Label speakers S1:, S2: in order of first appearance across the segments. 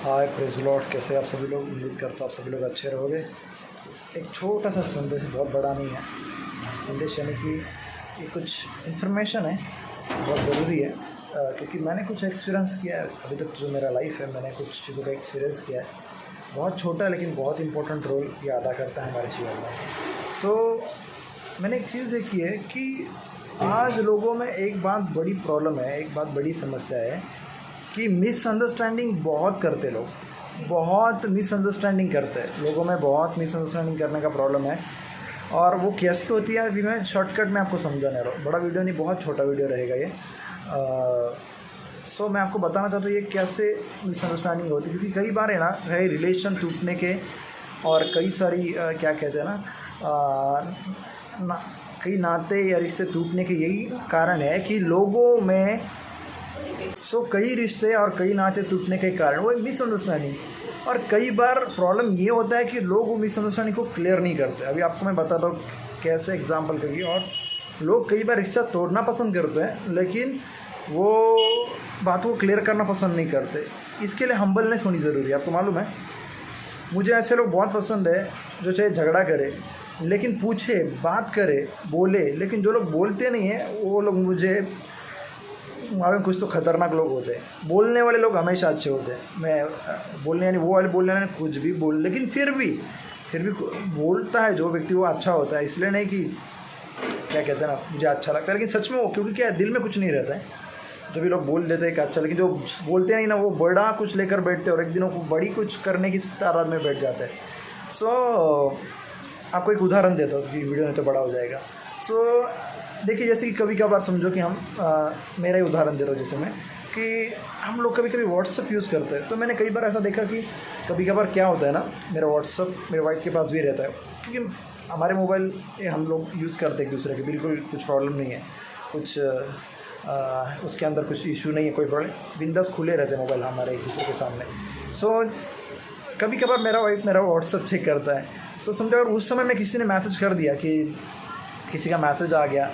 S1: हाय praise Lord, कैसे आप सभी लोग। उम्मीद करता हूँ आप सभी लोग अच्छे रहोगे। एक छोटा सा संदेश, बहुत बड़ा नहीं है संदेश, यानी कि ये कुछ इन्फॉर्मेशन है, बहुत ज़रूरी है। क्योंकि मैंने कुछ एक्सपीरियंस किया है अभी तक, जो मेरा लाइफ है, मैंने कुछ चीज़ों का एक्सपीरियंस किया है। बहुत छोटा है लेकिन बहुत इंपॉर्टेंट रोल ये अदा करता है हमारे जीवन में। मैंने एक चीज़ देखी है कि आज लोगों में एक बात बड़ी प्रॉब्लम है, एक बात बड़ी समस्या है कि मिसअंडरस्टैंडिंग बहुत करते लोग, बहुत मिसअंडरस्टैंडिंग करते हैं। लोगों में बहुत मिसअंडरस्टैंडिंग करने का प्रॉब्लम है। और वो कैसे होती है अभी मैं शॉर्टकट में आपको समझाने रहा हूँ। बड़ा वीडियो नहीं, बहुत छोटा वीडियो रहेगा ये। मैं आपको बताना चाहता हूँ ये कैसे मिसअंडरस्टैंडिंग होती है। क्योंकि कई बार है ना, रिलेशन टूटने के और कई सारी क्या कहते हैं ना, कई नाते या रिश्ते टूटने के यही कारण है कि लोगों में कई रिश्ते और कई नाते टूटने के कारण वो मिसअंडरस्टैंडिंग। और कई बार प्रॉब्लम ये होता है कि लोग वो मिसअंडरस्टैंडिंग को क्लियर नहीं करते। अभी आपको मैं बताता हूँ कैसे एग्जांपल करिए। और लोग कई बार रिश्ता तोड़ना पसंद करते हैं लेकिन वो बातों को क्लियर करना पसंद नहीं करते। इसके लिए हम्बलनेस होनी ज़रूरी है। आपको मालूम है, मुझे ऐसे लोग बहुत पसंद है जो चाहे झगड़ा करे लेकिन पूछे, बात करे, बोले। लेकिन जो लोग बोलते नहीं हैं वो लोग मुझे मालूम कुछ तो ख़तरनाक लोग होते हैं। बोलने वाले लोग हमेशा अच्छे होते हैं। मैं बोलने यानी वो वाले बोलने वाले कुछ भी बोल, लेकिन फिर भी बोलता है जो व्यक्ति वो अच्छा होता है। इसलिए नहीं कि क्या कहते हैं ना, मुझे अच्छा लगता है, लेकिन सच में वो, क्योंकि क्या है, दिल में कुछ नहीं रहता है। जो भी लोग बोल लेते हैं कि अच्छा, लेकिन जो बोलते नहीं ना, वो बड़ा कुछ लेकर बैठते हैं और एक दिनों को बड़ी कुछ करने की तादाद में बैठ जाते हैं। आपको एक उदाहरण देता हूँ कि वीडियो में तो बड़ा हो जाएगा। देखिए, जैसे कि कभी कभार समझो कि हम मेरा ही उदाहरण दे रहा हूँ, जैसे मैं कि हम लोग कभी कभी व्हाट्सअप यूज़ करते हैं। तो मैंने कई बार ऐसा देखा कि कभी कभार क्या होता है ना, मेरा व्हाट्सअप मेरे वाइफ के पास भी रहता है। क्योंकि हमारे मोबाइल हम लोग यूज़ करते हैं एक दूसरे के, बिल्कुल कुछ प्रॉब्लम नहीं है, कुछ उसके अंदर कुछ इशू नहीं है, कोई प्रॉब्लम, बिंदास खुले रहते हैं मोबाइल हमारे एक दूसरे के सामने। कभी कभार मेरा वाइफ मेरा व्हाट्सअप चेक करता है। समझो अगर उस समय मैं किसी ने मैसेज कर दिया कि किसी का मैसेज आ गया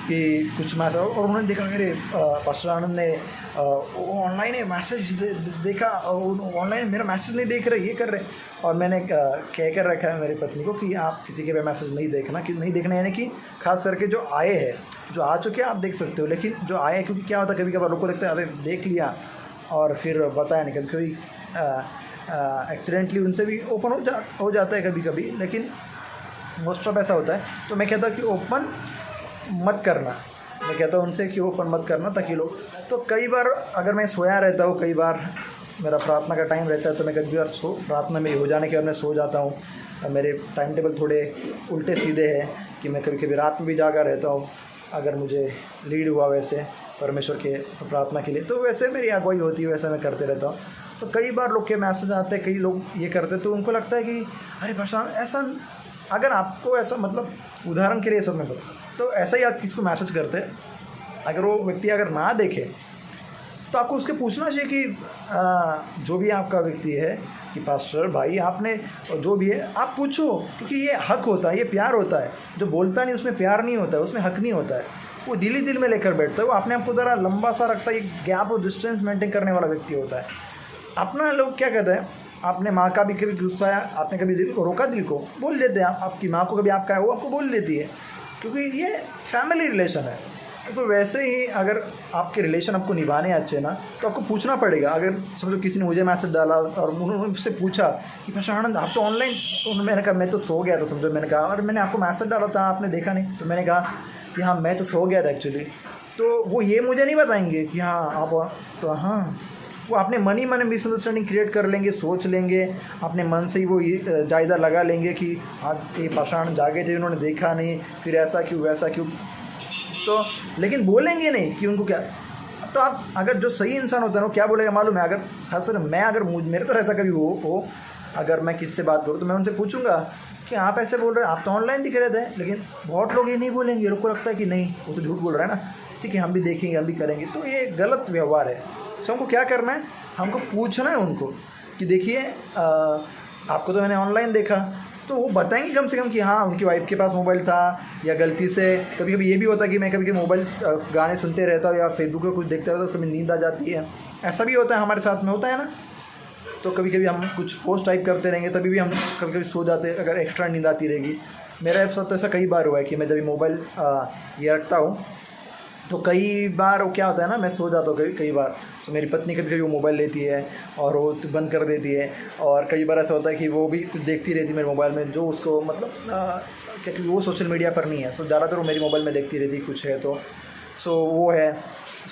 S1: कि कुछ मैसेज, और उन्होंने देखा मेरे पास्टर आनंद ने ऑनलाइन है मैसेज देखा, ऑनलाइन मेरा मैसेज नहीं देख रहे, ये कर रहे। और मैंने कह कर रखा है मेरी पत्नी को कि आप किसी के भी मैसेज नहीं देखना, कि नहीं देखना, यानी कि खास करके जो आए हैं, जो आ चुके हैं आप देख सकते हो, लेकिन जो आए हैं, क्योंकि क्या होता है कभी कभार लोग को देखते हैं अरे देख लिया और फिर बताया नहीं। कभी एक्सीडेंटली उनसे भी ओपन हो जाता है कभी कभी, लेकिन मोस्ट ऑफ ऐसा होता है। तो मैं कहता हूँ कि ओपन मत करना, मैं कहता हूँ उनसे कि ओपन मत करना, ताकि लोग, तो कई बार अगर मैं सोया रहता हूँ, कई बार मेरा प्रार्थना का टाइम रहता है, तो मैं कभी बार प्रार्थना में हो जाने के बाद मैं सो जाता हूँ। मेरे टाइम टेबल थोड़े उल्टे सीधे हैं कि मैं कभी कभी रात में भी जागा रहता हूँ, अगर मुझे लीड हुआ वैसे परमेश्वर के प्रार्थना के लिए, तो वैसे मेरी अगुवाई होती है, वैसे मैं करते रहता हूँ। तो कई बार लोग के मैसेज आते हैं, कई लोग ये करते, तो उनको लगता है कि अरे भाषा ऐसा, अगर आपको ऐसा, मतलब उदाहरण के लिए सब में बता, तो ऐसा ही आप किसको मैसेज करते, अगर वो व्यक्ति अगर ना देखे तो आपको उसके पूछना चाहिए कि जो भी आपका व्यक्ति है कि पास्टर भाई आपने जो भी है आप पूछो, क्योंकि ये हक होता है, ये प्यार होता है। जो बोलता नहीं उसमें प्यार नहीं होता है, उसमें हक नहीं होता है, वो दिल ही दिल में लेकर बैठता है, वो अपने आप को ज़रा लंबा सा रखता है, एक गैप और डिस्टेंस मेंटेन करने वाला व्यक्ति होता है। अपना लोग क्या कहते हैं, आपने माँ का भी कभी गुस्सा आया, आपने कभी दिल को रोका, दिल को बोल देते हैं, आपकी माँ को कभी आपका है वो आपको बोल देती है, क्योंकि ये फैमिली रिलेशन है। वैसे ही अगर आपके रिलेशन आपको निभाने अच्छे ना, तो आपको पूछना पड़ेगा। अगर समझो किसी ने मुझे मैसेज डाला और उन्होंने मुझसे पूछा कि पास्टर आनंद आप तो ऑनलाइन, तो मैंने कहा मैं तो सो गया था, समझो मैंने कहा, और मैंने आपको मैसेज डाला था आपने देखा नहीं, तो मैंने कहा कि हाँ मैं तो सो गया था एक्चुअली। तो वो ये मुझे नहीं बताएंगे कि हाँ आप, तो हाँ वो अपने मन ही मन मिसअंडरस्टैंडिंग क्रिएट कर लेंगे, सोच लेंगे अपने मन से ही, वो जायज़ा लगा लेंगे कि हाँ ये पाषाण जागे थे, उन्होंने देखा नहीं, फिर ऐसा क्यों वैसा क्यों। तो लेकिन बोलेंगे नहीं कि उनको क्या। तो आप अगर जो सही इंसान होता है वो क्या बोलेगा मालूम है, अगर खासकर मैं, अगर मेरे साथ ऐसा कभी हो, अगर मैं किससे बात करूँ तो मैं उनसे पूछूंगा कि आप ऐसे बोल रहे हैं, आप तो ऑनलाइन दिख रहे थे। लेकिन बहुत लोग ये नहीं बोलेंगे, लोग को लगता है कि नहीं वो तो झूठ बोल रहा है ना, ठीक है हम भी देखेंगे, हम भी करेंगे। तो ये गलत व्यवहार है। हमको क्या करना है, हमको पूछना है उनको कि देखिए आपको तो मैंने ऑनलाइन देखा, तो वो बताएंगे कम से कम कि हाँ उनकी वाइफ के पास मोबाइल था, या गलती से कभी कभी ये भी होता है कि मैं कभी मोबाइल गाने सुनते रहता हूँ या फेसबुक पर कुछ देखते रहता हूँ, तो कभी नींद आ जाती है, ऐसा भी होता है, हमारे साथ में होता है ना। तो कभी कभी हम कुछ पोस्ट टाइप करते रहेंगे, तभी भी हम कभी कभी सो जाते हैं अगर एक्स्ट्रा नींद आती रहेगी। मेरे साथ तो ऐसा कई बार हुआ है कि मैं जब मोबाइल ये रखता हूँ तो कई बार वो क्या होता है ना, मैं सो जाता हूँ कई बार। तो मेरी पत्नी कभी कभी वो मोबाइल लेती है और वो बंद कर देती है, और कई बार ऐसा होता है कि वो भी कुछ देखती रहती है मेरे मोबाइल में, जो उसको मतलब क्योंकि वो सोशल मीडिया पर नहीं है, तो ज़्यादातर वो मेरी मोबाइल में देखती रहती कुछ है तो। सो वो है।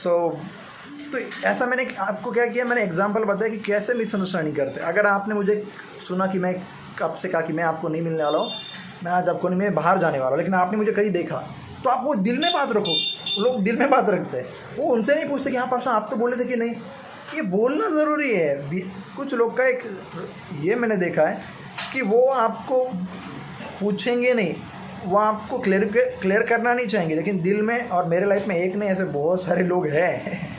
S1: तो ऐसा मैंने आपको क्या किया, मैंने एग्जांपल बताया कि कैसे मिसअंडरस्टैंडिंग करते। अगर आपने मुझे सुना कि मैं आपसे कहा कि मैं आपको नहीं मिलने वाला हूँ, मैं आज आपको नहीं, मैं बाहर जाने वाला हूँ, लेकिन आपने मुझे कहीं देखा, तो आप वो दिल में बात रखो। लोग दिल में बात रखते हैं, वो उनसे नहीं पूछते कि हाँ पाशा आप तो बोले थे कि नहीं। ये बोलना ज़रूरी है। कुछ लोग का एक ये मैंने देखा है कि वो आपको पूछेंगे नहीं, वो आपको क्लियर करना नहीं चाहेंगे, लेकिन दिल में, और मेरे लाइफ में एक नहीं ऐसे बहुत सारे लोग हैं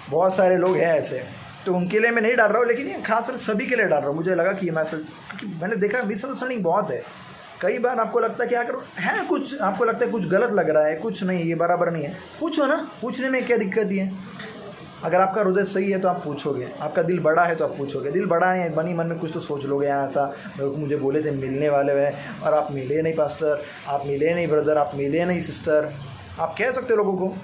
S1: बहुत सारे लोग हैं ऐसे। तो उनके लिए मैं नहीं डाल रहा हूँ, लेकिन ये खासकर सभी के लिए डाल रहा हूँ। मुझे लगा कि ये मैसेज, क्योंकि मैंने देखा मिसअंडरस्टैंडिंग बहुत है। कई बार आपको लगता है कि अगर है कुछ, आपको लगता है कुछ गलत लग रहा है, कुछ नहीं, ये बराबर नहीं है, पूछो ना, पूछने में क्या दिक्कत है। अगर आपका हृदय सही है तो आप पूछोगे, आपका दिल बड़ा है तो आप पूछोगे। दिल बड़ा है, बनी मन में कुछ तो सोच लोगे, यहाँ ऐसा मुझे बोले थे मिलने वाले हैं और आप मिले नहीं पास्टर, आप मिले नहीं ब्रदर, आप मिले नहीं सिस्टर, आप कह सकते हो लोगों को,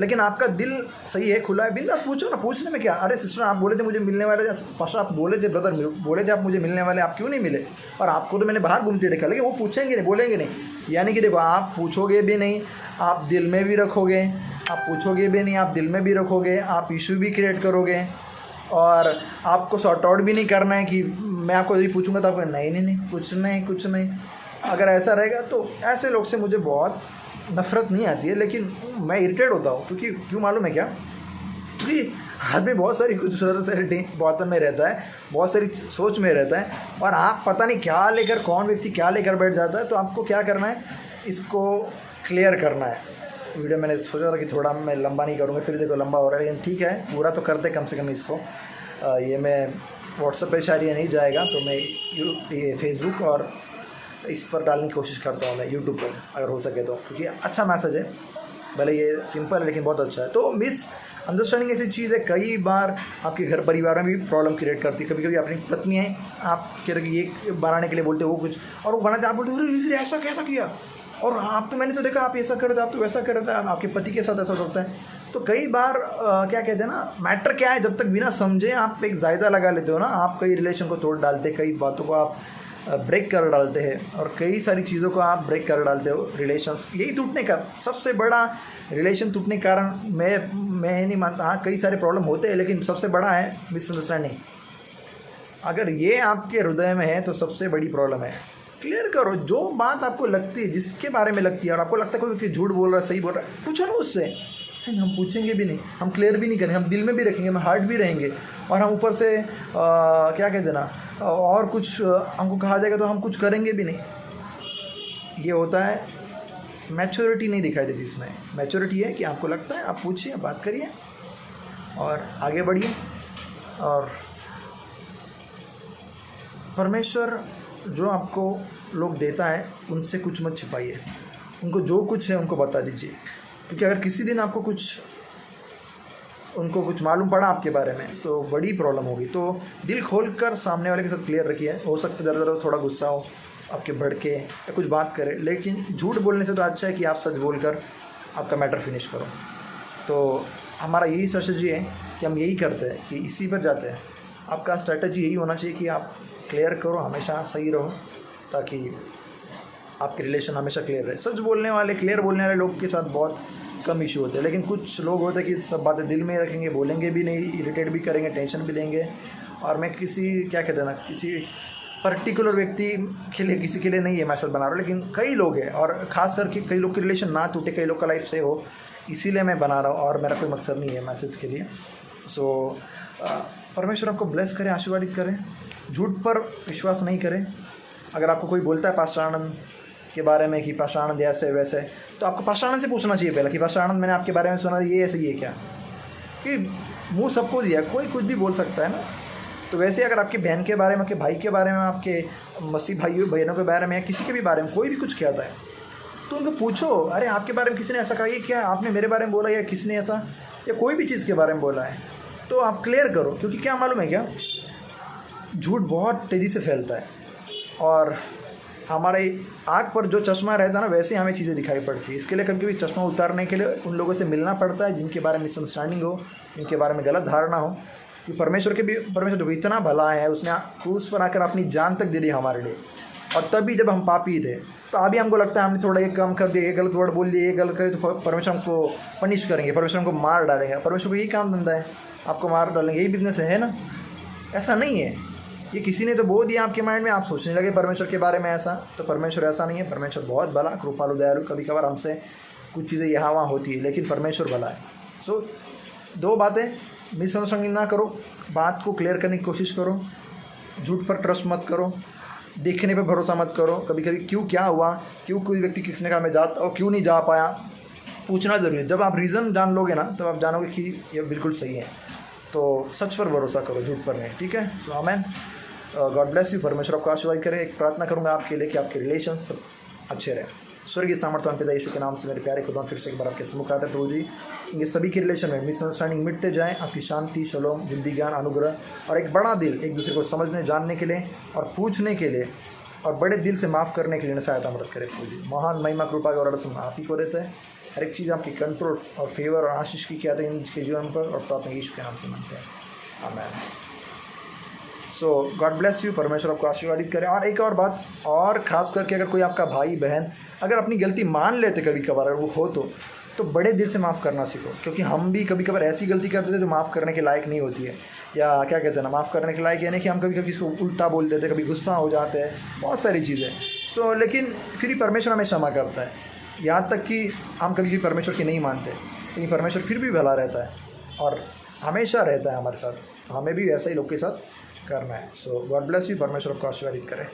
S1: लेकिन आपका दिल सही है, खुला है, बिंदास पूछो ना। पूछने में क्या, अरे सिस्टर आप बोले थे मुझे मिलने वाले, पास्टर आप बोले थे, ब्रदर बोले थे आप मुझे मिलने वाले, आप क्यों नहीं मिले। और आपको तो मैंने बाहर घूमते देखा, लेकिन वो पूछेंगे नहीं, बोलेंगे नहीं। यानी कि देखो, आप पूछोगे भी नहीं, आप दिल में भी रखोगे, आप पूछोगे भी नहीं, आप दिल में भी रखोगे, आप इशू भी क्रिएट करोगे, और आपको सॉर्ट आउट भी नहीं करना है कि मैं आपको यदि पूछूंगा तो आपको नहीं कुछ नहीं। अगर ऐसा रहेगा तो ऐसे लोग से मुझे बहुत नफ़रत नहीं आती है, लेकिन मैं इरिटेट होता हूँ। क्योंकि क्यों मालूम है क्या, क्योंकि आदमी बहुत सारी कुछ सारी बात में रहता है, बहुत सारी सोच में रहता है, और आप पता नहीं क्या लेकर, कौन व्यक्ति क्या लेकर बैठ जाता है। तो आपको क्या करना है, इसको क्लियर करना है। वीडियो मैंने सोचा था कि थोड़ा मैं लंबा नहीं करूँगा, फिर देखो लंबा हो रहा है, लेकिन ठीक है, पूरा तो करते कम से कम इसको। ये मैं व्हाट्सएप पे शायद ये नहीं जाएगा, तो मैं ये फेसबुक और इस पर डालने की कोशिश करता हूँ मैं, यूट्यूब पर अगर हो सके तो, क्योंकि अच्छा मैसेज है, भले ये सिंपल है लेकिन बहुत अच्छा है। तो मिस अंडरस्टैंडिंग ऐसी चीज़ है, कई बार आपके घर परिवार में भी प्रॉब्लम क्रिएट करती है। कभी कभी अपनी पत्नी है, आप कह रहे ये बनाने के लिए बोलते हो वो कुछ, और वो बनाते आप बोलते ऐसा कैसा किया, और आप तो मैंने तो देखा आप ऐसा कर रहे थे, आप तो वैसा कर रहे थे, आपके पति के साथ ऐसा होता है। तो कई बार क्या कहते हैं ना, मैटर क्या है, जब तक बिना समझे आप एक जायदा लगा लेते हो ना, आप कई रिलेशन को तोड़ डालते, कई बातों को आप ब्रेक कर डालते हैं, और कई सारी चीज़ों को आप ब्रेक कर डालते हो। रिलेशंस यही टूटने का सबसे बड़ा, रिलेशन टूटने के कारण मैं नहीं मानता, हाँ कई सारे प्रॉब्लम होते हैं, लेकिन सबसे बड़ा है मिसअंडरस्टैंडिंग। अगर ये आपके हृदय में है तो सबसे बड़ी प्रॉब्लम है। क्लियर करो जो बात आपको लगती है, जिसके बारे में लगती है, और आपको लगता है कोई व्यक्ति झूठ बोल रहा है, सही बोल रहा है, पूछो ना उससे। हम पूछेंगे भी नहीं, हम क्लियर भी नहीं करेंगे, हम दिल में भी रखेंगे, हम हार्ट भी रहेंगे, और हम ऊपर से क्या कहते हैं ना, और कुछ हमको कहा जाएगा तो हम कुछ करेंगे भी नहीं। ये होता है, मैच्योरिटी नहीं दिखाई देती इसमें। मैच्योरिटी है कि आपको लगता है, आप पूछिए, बात करिए और आगे बढ़िए। और परमेश्वर जो आपको लोग देता है उनसे कुछ मत छिपाइए, उनको जो कुछ है उनको बता दीजिए, क्योंकि अगर किसी दिन आपको उनको कुछ मालूम पड़ा आपके बारे में तो बड़ी प्रॉब्लम होगी। तो दिल खोलकर सामने वाले के साथ क्लियर रखिए। हो सकता है ज़रा थोड़ा गुस्सा हो, आपके भड़के या कुछ बात करे, लेकिन झूठ बोलने से तो अच्छा है कि आप सच बोलकर आपका मैटर फिनिश करो। तो हमारा यही स्ट्रेटजी है कि हम यही करते हैं कि इसी पर जाते हैं। आपका स्ट्रेटजी यही होना चाहिए कि आप क्लियर करो, हमेशा सही रहो, ताकि आपके रिलेशन हमेशा क्लियर रहे। सच बोलने वाले, क्लियर बोलने वाले लोग के साथ बहुत कम इशू होते हैं, लेकिन कुछ लोग होते हैं कि सब बातें दिल में रखेंगे, बोलेंगे भी नहीं, इरिटेट भी करेंगे, टेंशन भी देंगे। और मैं किसी क्या कहते हैं ना, किसी पर्टिकुलर व्यक्ति के लिए, किसी के लिए नहीं है मैसेज बना रहा हूँ, लेकिन कई लोग हैं, और ख़ास करके कई लोग के रिलेशन ना टूटे, कई लोग का लाइफ से हो, इसीलिए मैं बना रहा हूँ, और मेरा कोई मकसद नहीं है मैसेज के लिए। सो परमेश्वर आपको ब्लेस करें, आशीर्वादित करें। झूठ पर विश्वास नहीं करें। अगर आपको कोई बोलता है पास्टर आनंद के बारे में कि पास्टर आनंद ऐसे वैसे, तो आपको पास्टर आनंद से पूछना चाहिए पहले कि पास्टर आनंद मैंने आपके बारे में सुना, ये ऐसे ये क्या, कि मुंह सबको दिया, कोई कुछ भी बोल सकता है ना। तो वैसे अगर आपके बहन के बारे में, आपके भाई के बारे में, आपके मसीह भाइयों बहनों के बारे में, या किसी के भी बारे में कोई भी कुछ कहता है, तो उनको पूछो, अरे आपके बारे में किसी ने ऐसा कहा, ये क्या आपने मेरे बारे में बोला, या किसने ऐसा, या कोई भी चीज़ के बारे में बोला है, तो तो आप क्लियर करो, क्योंकि क्या मालूम है क्या, झूठ बहुत तेज़ी से फैलता है और हमारे आँख पर जो चश्मा रहता है ना, वैसे हमें चीज़ें दिखाई पड़ती है। इसके लिए कभी कभी चश्मा उतारने के लिए उन लोगों से मिलना पड़ता है जिनके बारे में मिसअंडरस्टैंडिंग हो, जिनके बारे में गलत धारणा हो कि परमेश्वर जो इतना भला है, उसने क्रूस पर आकर अपनी जान तक दे दी हमारे लिए। और तभी जब हम पापी थे तो अभी हमको लगता है हमने थोड़ा ये कम कर दिया, ये गलत वर्ड बोल दिया, ये गलत करे तो परमेश्वर हमको पनिश करेंगे, परमेश्वर हमको मार डालेंगे। परमेश्वर को यही काम धंधा है, आपको मार डालेंगे, यही बिजनेस है ना। ऐसा नहीं है, ये किसी ने तो बोल दिया आपके माइंड में, आप सोचने लगे परमेश्वर के बारे में ऐसा। तो परमेश्वर ऐसा नहीं है, परमेश्वर बहुत भला, कृपालु, दयालु। कभी कभार हमसे कुछ चीज़ें यहाँ वहाँ होती है, लेकिन परमेश्वर भला है। सो 2 बातें, मिसअंडरस्टैंडिंग ना करो, बात को क्लियर करने की कोशिश करो, झूठ पर ट्रस्ट मत करो, देखने पे भरोसा मत करो। कभी कभी क्यों क्या हुआ, क्यों कोई व्यक्ति किसने कहा मैं जाता और क्यों नहीं जा पाया, पूछना ज़रूरी है। जब आप रीज़न जान लोगे ना, तब आप जानोगे कि ये बिल्कुल सही है। तो सच पर भरोसा करो, झूठ पर नहीं, ठीक है। सो आमेन, गॉड ब्लेस यू। परमेश्वर आपको आशीर्वाद करे। एक प्रार्थना करूँगा आपके लिए कि आपके रिलेशन सब अच्छे रहे। स्वर्गीय सामर्थ्यवान पिता यीशु के नाम से मेरे प्यारे खुदा फिर से एक बार आपके सम्मुख आते हैं प्रभु जी। इनके सभी के रिलेशन में मिसअंडरस्टैंडिंग मिटते जाएँ, आपकी शांति, शलोम, बुद्धि, ज्ञान, अनुग्रह और एक बड़ा दिल एक दूसरे को समझने, जानने के लिए और पूछने के लिए और बड़े दिल से माफ़ करने के लिए सहायता मदद करे प्रभु जी। महान महिमा, कृपा और अड़सन आप ही को रहता है। हर एक चीज़ आपकी कंट्रोल और फेवर और आशीष की क्या है इनके जीवन पर, और तो अपने यीशु के नाम से मानते हैं, आमीन। सो गॉड ब्लेस यू, परमेश्वर आपको आशीर्वादित करें। और एक और बात, और ख़ास करके अगर कोई आपका भाई बहन अगर अपनी गलती मान लेते कभी कभार, अगर वो हो तो बड़े दिल से माफ़ करना सीखो। क्योंकि हम भी कभी कभार ऐसी गलती करते थे जो माफ़ करने के लायक नहीं होती है, या क्या कहते हैं ना, माफ़ करने के लायक, यानी कि हम कभी कभी इसको उल्टा बोल देते, कभी गुस्सा हो जाते हैं, बहुत सारी चीज़ें। सो लेकिन फिर भी परमेश्वर हमें क्षमा करता है, यहाँ तक कि हम कभी परमेश्वर की नहीं मानते, लेकिन परमेश्वर फिर भी भला रहता है और हमेशा रहता है हमारे साथ। हमें भी ऐसा ही लोग के साथ करना है। सो गॉड ब्लेस यू, परमेश्वर आपको आशीर्वादित करें।